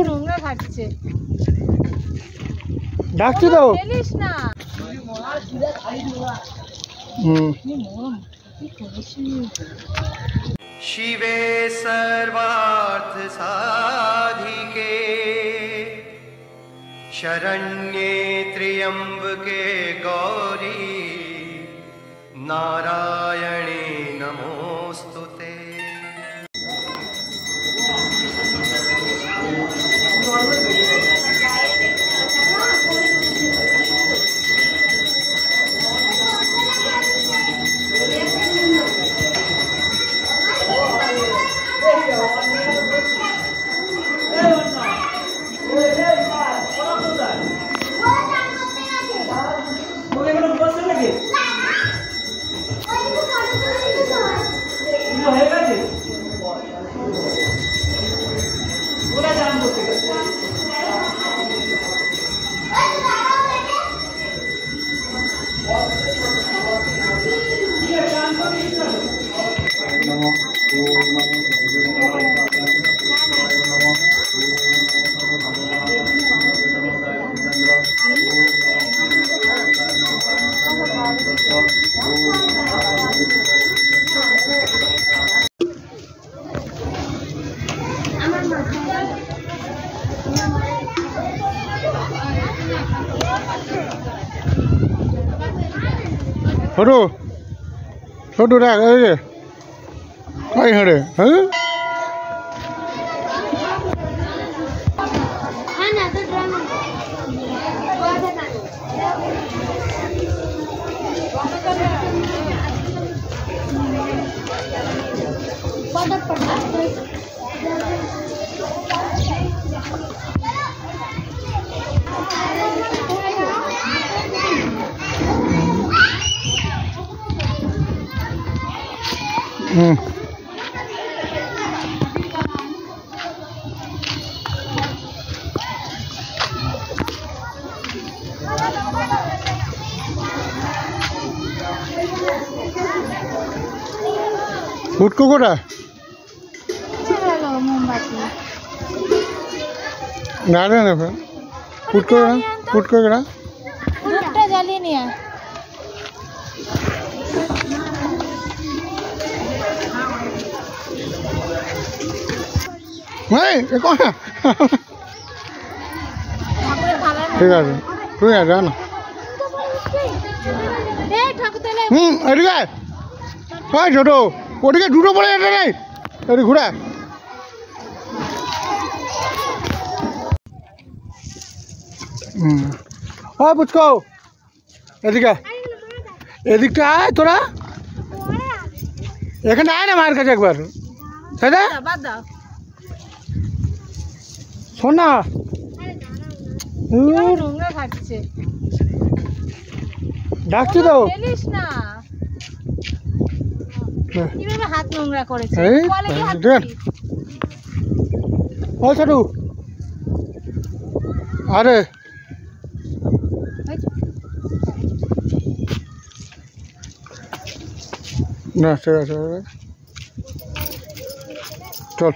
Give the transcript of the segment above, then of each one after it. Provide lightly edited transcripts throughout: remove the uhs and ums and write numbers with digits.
নোংরা খাচ্ছে। ডাকছি তো। ফেলিস না। शिवे सर्वार्थ साधिके शरण्ये त्र्यंबके गौरी नारायणे नमोस्तुते। छोटू छोटू रे कई हड़े हैं ফুটকো কোটা না রে না ফুটকো না ফুটকো কোটা দুধটা জ্বালিয়ে নিয়ে এই কোন ঠিক আছে তুই আর যা না এদিকে ওই ছোট ওদিকে দুটো পড়ে যেতে নেই এদিকে ঘুরা ও পুচকো এদিকে এদিকটা আয় তোরা এখানে আয় না মায়ের কাছে একবার সেটা শোন না নোংরা খাচ্ছে। ডাকছি তো। ফেলিস না। কিভাবে হাত নোংরা করেছে? ও ছোটু আরে না ঠিক আছে চল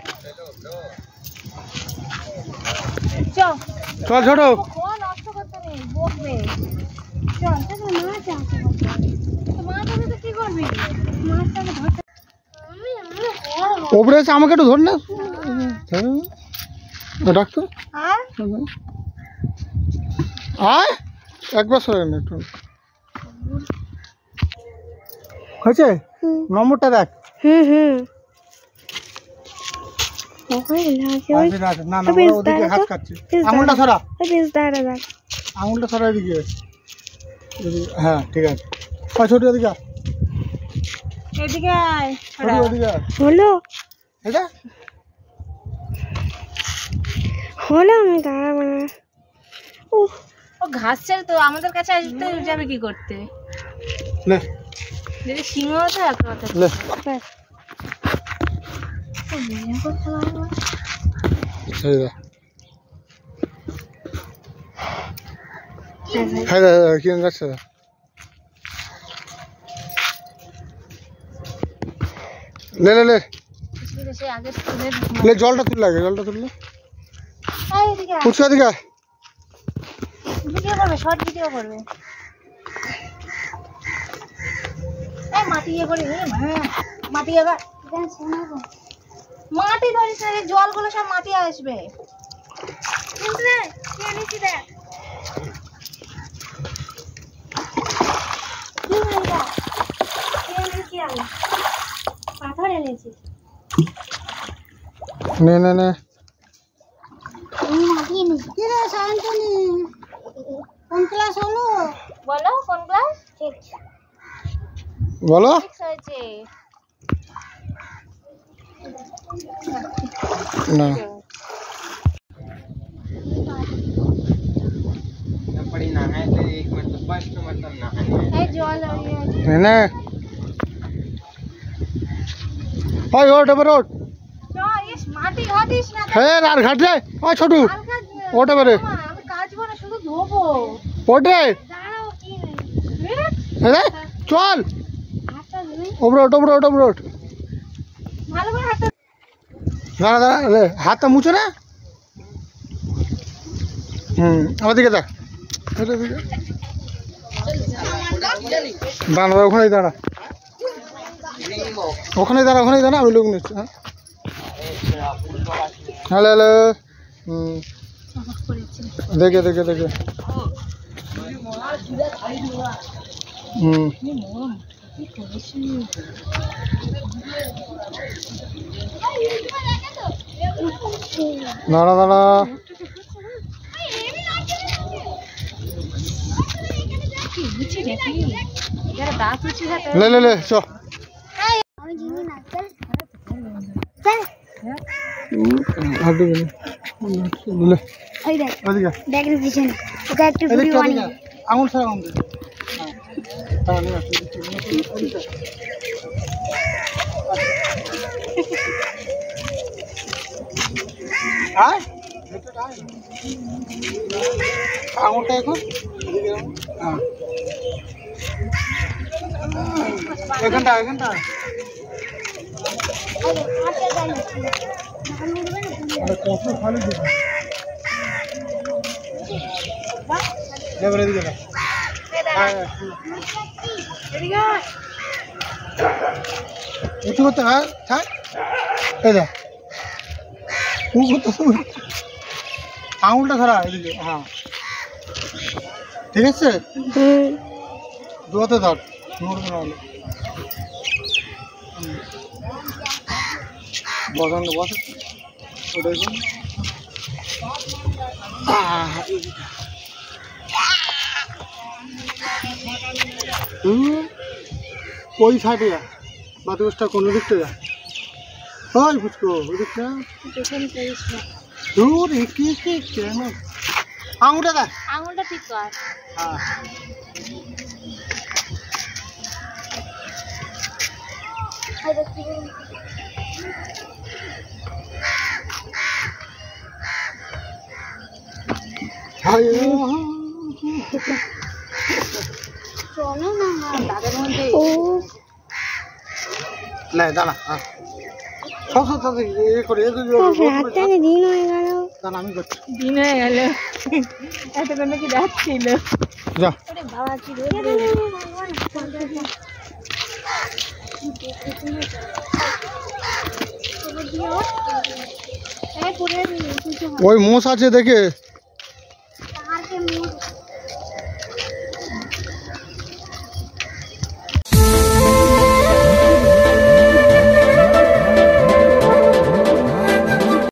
চল চল ছোট নষ্ট করতে নেই বকবে চল মাছ আছে তো কি করবি মাছটাকে ধরতে ওপরে এসে আমাকে একটু ধর না ডাক্তার আয় একবার সরে না একটু হয়েছে নম্বরটা দেখ না না ওদিকে হাত খাচ্ছে আঙুলটা সরা আঙুলটা সরা এদিকে হ্যাঁ ঠিক আছে ছোট এদিকে এদিকে আয় হলো এটা হলো আমি দাঁড়াবো না ও ঘাস ছেড়ে তো আমাদের কাছে আসতে যাবে কি করতে লে যদি সিংহ তো এক কথা লে কি যাচ্ছে লে লে লে লে জলটা তুললে আগে জলটা তুললে এদিকে আয়। ফুচকা দিকে আয়। ভিডিও করবে, শর্ট ভিডিও করবে। এই মাটি ইয়ে করে মাটি এবার মাটি ধরিস না, এই জলগুলো সব মাটি আসবে। পাথর এনেছি। নে নে নে কোন ক্লাস হলো বলো? কোন ক্লাস? বলো। 6 হয়েছে। না এই জল নে নে ওই ওঠ এবার ওঠ। ইস মাটি ঘাটিস না। হ্যাঁ আর ঘাট যায় ওই ছোটু হালকা ওঠ এবারে আমি কাচবো না, শুধু ধোবো। ওঠে দাঁড়াও কি হ্যাঁ চল হাতটা ধুই। ওপরে ওঠ ওপরে ওঠ ওপরে ওঠ। ভালো করে হাতটা দাঁড়া দাঁড়া রে হাতটা মুছো না। আমার দিকে দেখ দাঁড়া ওখানেই দাঁড়া ওখানেই দাঁড়া ওখানেই দাঁড়া আমি লোক নিচ্ছি। হ্যাঁ হ্যালো হ্যালো দেখে দেখে দেখে দাঁড়া দাঁড়া লে লে লে চ আঙুল ছাড়া আঙুলটা এখন এখানটা এখানটা কত ভালো এদিকে উঁচু করতে হয় থাক এই দেখ আঙুলটা খারা এদিকে হ্যাঁ ঠিক আছে দুয়াতে ধর নড়বে না বসান বসে ওটাই ওই সাইডে যা বাতাসটা কোন দিকটা যা ওই ফুচকো ওই দিকটা দূর একটু কেন আঙুলটা দেখ আঙুলটা ঠিক কর। হ্যাঁ চলো না তাদের মধ্যে দাঁড়া সব সব ইয়ে করে দাঁড়া আমি করছি দিন হয়ে গেল এতক্ষণ কি যাচ্ছিল যা বাবা কি ওই মোষ আছে দেখে পাহাড়কে